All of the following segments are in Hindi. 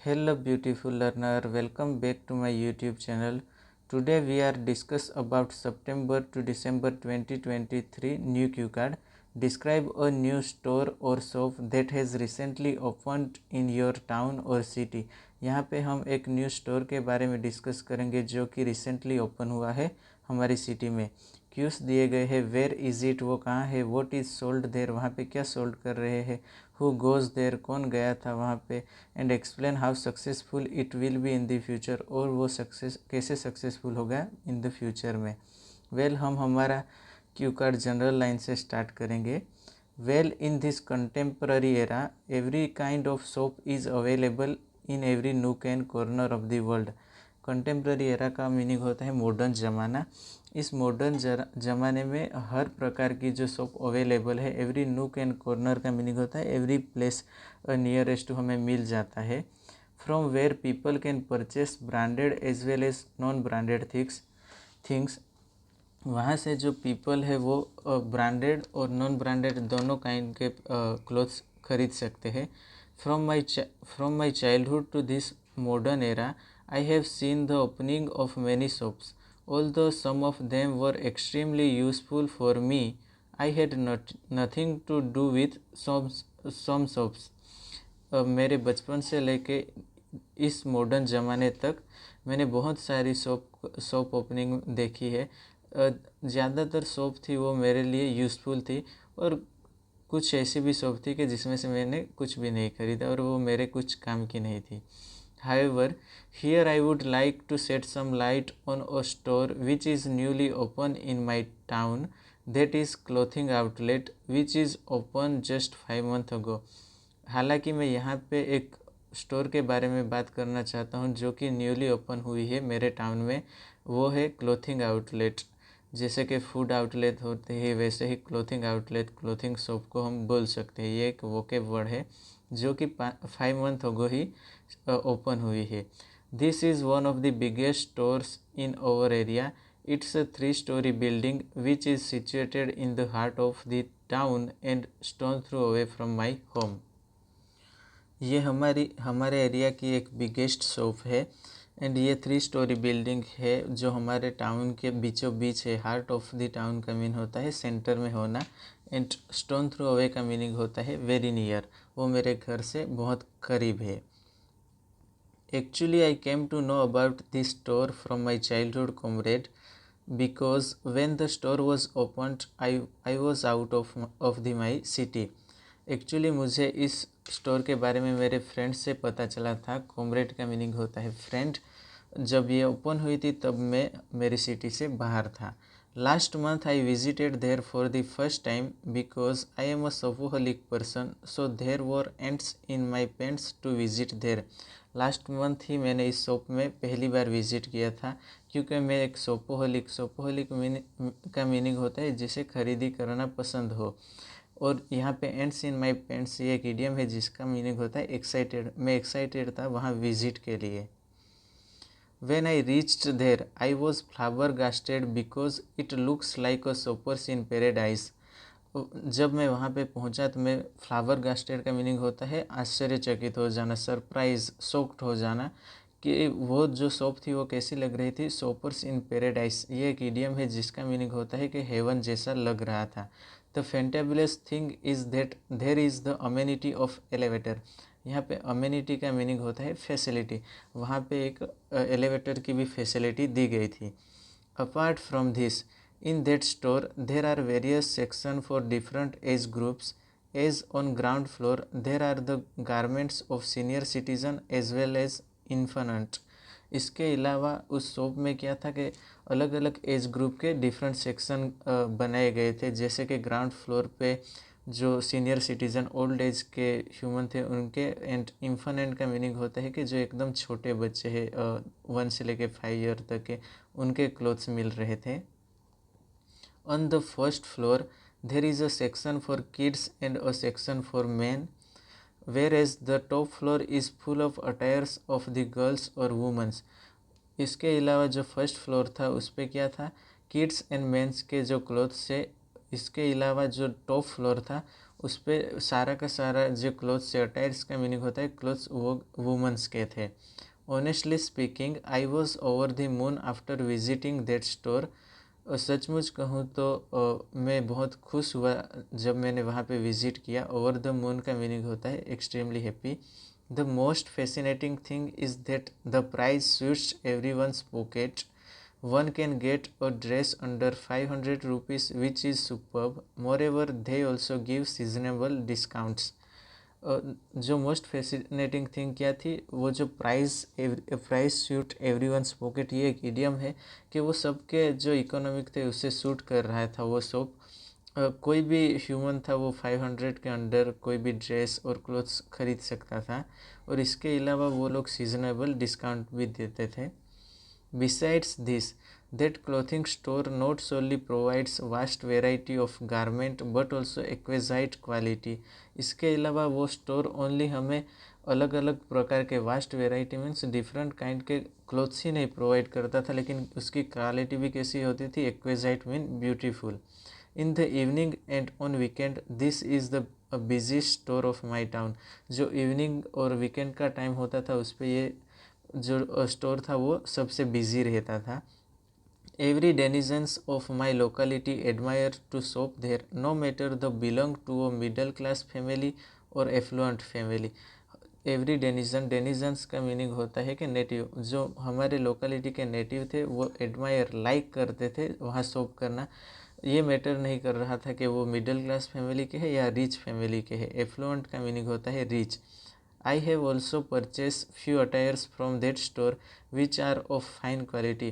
Hello beautiful learner, welcome back to my YouTube channel. Today we are discuss about September to December 2023 new cue card. Describe a new store or shop that has recently opened in your town or city. यहाँ पे हम एक न्यू स्टोर के बारे में डिस्कस करेंगे जो कि रिसेंटली ओपन हुआ है हमारी सिटी में। क्यूज दिए गए हैं, वेयर इज़ इट वो कहाँ है, व्हाट इज़ सोल्ड देयर वहाँ पे क्या सोल्ड कर रहे हैं, हु गोज़ देयर कौन गया था वहाँ पे, and explain how successful it will be in the future और वो कैसे सक्सेसफुल होगा इन द फ्यूचर में। हम हमारा क्यू कार्ड जनरल लाइन से स्टार्ट करेंगे। In this contemporary era every kind of soap is available in every nook and corner of the world. Contemporary era का मीनिंग होता है मॉडर्न ज़माना। इस मॉडर्न ज़माने में हर प्रकार की जो सोप अवेलेबल है, एवरी नूक एंड कॉर्नर का मीनिंग होता है एवरी प्लेस नियरेस्ट टू हमें मिल जाता है। From where people can purchase branded as well as non branded things. वहाँ से जो पीपल है वो ब्रांडेड और नॉन ब्रांडेड दोनों काइंड के क्लोथ्स खरीद सकते हैं। From my childhood to this modern era I have seen the opening of many shops. Although some of them were extremely useful for me, I had nothing to do with some shops. मेरे बचपन से लेके इस मॉडर्न ज़माने तक मैंने बहुत सारी शॉप ओपनिंग देखी है। ज़्यादातर शॉप थी वो मेरे लिए यूज़फुल थी और कुछ ऐसी भी शॉप थी कि जिसमें से मैंने कुछ भी नहीं खरीदा और वो मेरे कुछ काम की नहीं थी। However, here I would like to shed some light on a store which is newly open in my town, that is clothing outlet which is open just 5 months ago. हालांकि मैं यहाँ पे एक स्टोर के बारे में बात करना चाहता हूँ जो कि न्यूली ओपन हुई है मेरे टाउन में। वो है क्लोथिंग आउटलेट। जैसे कि फूड आउटलेट होते हैं वैसे ही क्लोथिंग आउटलेट, क्लोथिंग शॉप को हम बोल सकते हैं। ये एक वोकेब वर्ड है जो कि 5 मंथ अगो ही ओपन हुई है। This is one of the biggest stores in our area. It's a 3-story building which is situated in the heart of the town and stone throw away from my home. ये हमारे एरिया की एक बिगेस्ट शॉप है एंड ये 3-story बिल्डिंग है जो हमारे टाउन के बीचों बीच है। हार्ट ऑफ द टाउन का मीन होता है सेंटर में होना एंड स्टोन थ्रो अवे का मीनिंग होता है वेरी नियर, वो मेरे घर से बहुत करीब है। Actually, I came to know about this store from my childhood comrade because when the store was opened, I was out of my city. Actually मुझे इस स्टोर के बारे में मेरे फ्रेंड से पता चला था। कॉमरेड का मीनिंग होता है फ्रेंड। जब ये ओपन हुई थी तब मैं मेरी सिटी से बाहर था। Last month I visited there for the first time because I am a shopaholic person, so there were ants in my pants to visit there. Last month ही मैंने इस शॉप में पहली बार विज़िट किया था क्योंकि मैं एक शॉपोहलिक का मीनिंग होता है जिसे खरीदी करना पसंद हो। और यहाँ पे एंड्स इन माई पेंट्स ये एक इडियम है जिसका मीनिंग होता है एक्साइटेड। मैं एक्साइटेड था वहाँ विज़िट के लिए। When I reached there, I was flabbergasted because it looks like a shoppers in paradise. जब मैं वहाँ पे पहुँचा तो मैं फ्लाबरगास्टेड का मीनिंग होता है आश्चर्यचकित हो जाना, सरप्राइज, शॉक्ड हो जाना कि वो जो शॉप थी वो कैसी लग रही थी। शॉपर्स इन पैराडाइज ये एक इडियम है जिसका मीनिंग होता है कि हेवन जैसा लग रहा था। The fantabulous thing is that there is the amenity of elevator. यहाँ पे अमेनिटी का मीनिंग होता है फैसिलिटी। वहाँ पे एक एलिवेटर की भी फैसिलिटी दी गई थी। Apart from this, in that store there are various sections for different age groups, as on ground floor there are the garments of senior citizen as well as infant. इसके अलावा उस शॉप में क्या था कि अलग अलग एज ग्रुप के डिफरेंट सेक्शन बनाए गए थे। जैसे कि ग्राउंड फ्लोर पे जो सीनियर सिटीज़न ओल्ड एज के ह्यूमन थे उनके, एंड इन्फेंट का मीनिंग होता है कि जो एकदम छोटे बच्चे हैं 1 से लेके 5 ईयर तक के, उनके क्लोथ्स मिल रहे थे। On the first floor, there is a section for kids and a section for men, whereas the top floor is full of attires of the girls or women. इसके अलावा जो फर्स्ट फ्लोर था उस पर क्या था, किड्स एंड मेंस के जो क्लोथ्स है। इसके अलावा जो टॉप फ्लोर था उस पर सारा का सारा जो क्लोथ्स से अटायर्स का मीनिंग होता है क्लोथ्स वो वुमेंस के थे। Honestly speaking I was over the moon after visiting that store. सचमुच कहूँ तो मैं बहुत खुश हुआ जब मैंने वहाँ पे विज़िट किया। ओवर द मून का मीनिंग होता है extremely happy. The most fascinating thing is that the price suits every one's pocket. One can get a dress under 500 rupees which is superb. Moreover, they also give seasonable discounts. जो मोस्ट फैसिनेटिंग थिंग क्या थी, वो जो प्राइस सूट एवरीवन्स पॉकेट, ये एक इडियम है कि वो सबके जो इकोनॉमिक थे उससे सूट कर रहा था वो शॉप। कोई भी ह्यूमन था वो 500 के अंडर कोई भी ड्रेस और क्लोथ्स खरीद सकता था, और इसके अलावा वो लोग सीजनेबल डिस्काउंट भी देते थे। Besides this, that clothing store not solely provides vast variety of garment but also exquisite quality. इसके अलावा वो स्टोर ओनली हमें अलग अलग प्रकार के vast variety means different kind के क्लोथ्स ही नहीं प्रोवाइड करता था, लेकिन उसकी क्वालिटी भी कैसी होती थी, exquisite mean beautiful. In the evening and on weekend this is the busy store of my town. जो इवनिंग और वीकेंड का टाइम होता था उस पर ये जो स्टोर था वो सबसे बिजी रहता था। Every denizens of my locality admire to shop there, no matter the belong to a middle class family और एफ्लुएंट फैमिली। एवरी डेनिजन्स का मीनिंग होता है कि नेटिव, जो हमारे लोकेलिटी के नेटिव थे वो एडमायर लाइक करते थे वहाँ शॉप करना। ये मैटर नहीं कर रहा था कि वो मिडिल क्लास फैमिली के हैं या रिच फैमिली के हैं। एफ्लुएंट का मीनिंग होता है rich. I have also purchased few attires from that store which are of fine quality.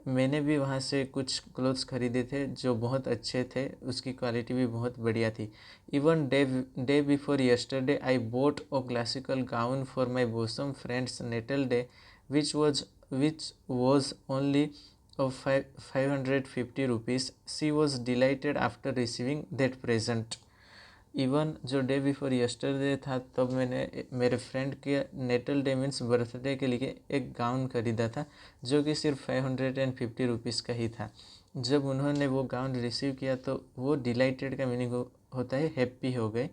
मैंने भी वहाँ से कुछ क्लोथ्स खरीदे थे जो बहुत अच्छे थे, उसकी क्वालिटी भी बहुत बढ़िया थी। Even day before yesterday I bought a classical gown for my bosom friend's natal day which was only of 550 rupees. She was delighted after receiving that present. Even जो डे बिफोर यस्टरडे था तब मैंने मेरे फ्रेंड के नेटल डे मीन्स बर्थडे के लिए एक गाउन खरीदा था जो कि सिर्फ 550 रुपीज़ का ही था। जब उन्होंने वो गाउन रिसीव किया तो वो डिलाइटेड का मीनिंग होता है हैप्पी हो गए।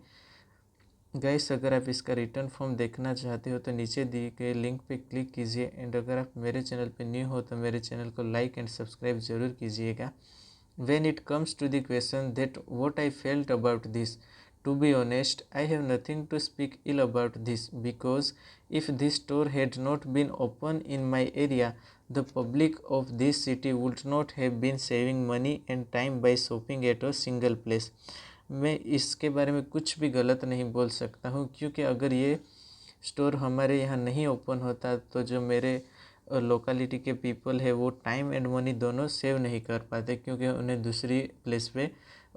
गाइस, अगर आप इसका रिटर्न फॉर्म देखना चाहते हो तो नीचे दिए गए लिंक पे क्लिक कीजिए, एंड अगर आप मेरे चैनल पे न्यू हो तो मेरे चैनल को लाइक एंड सब्सक्राइब ज़रूर कीजिएगा। When it comes to the question that what I felt about this, to be honest, I have nothing to speak ill about this, because if this store had not been open in my area, the public of this city would not have been saving money and time by shopping at a single place. मैं इसके बारे में कुछ भी गलत नहीं बोल सकता हूँ, क्योंकि अगर ये स्टोर हमारे यहाँ नहीं ओपन होता तो जो मेरे लोकेलिटी के पीपल है वो टाइम एंड मनी दोनों सेव नहीं कर पाते, क्योंकि उन्हें दूसरी प्लेस पे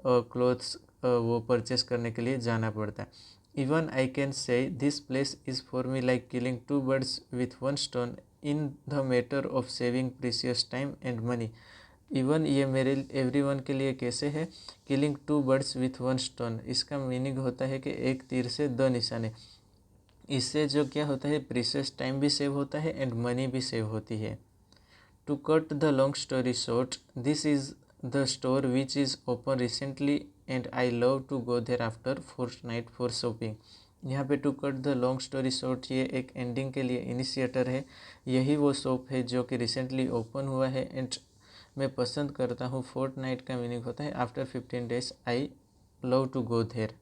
क्लोथ्स वो परचेस करने के लिए जाना पड़ता है। Even I can say this place is for me like killing two birds with one stone in the matter of saving precious time and money. Even ये मेरे एवरीवन के लिए कैसे है, killing two birds with one stone, इसका मीनिंग होता है कि एक तीर से दो निशाने। इससे जो क्या होता है, प्रीशियस टाइम भी सेव होता है एंड मनी भी सेव होती है। To cut the long story short, this is the store which is open recently and I love to go there after fortnight for shopping. यहाँ पे to cut the long story short ये एक एंडिंग के लिए इनिशिएटर है। यही वो शॉप है जो कि रिसेंटली ओपन हुआ है एंड मैं पसंद करता हूँ। फोर्टनाइट का मीनिंग होता है after 15 days I love to go there.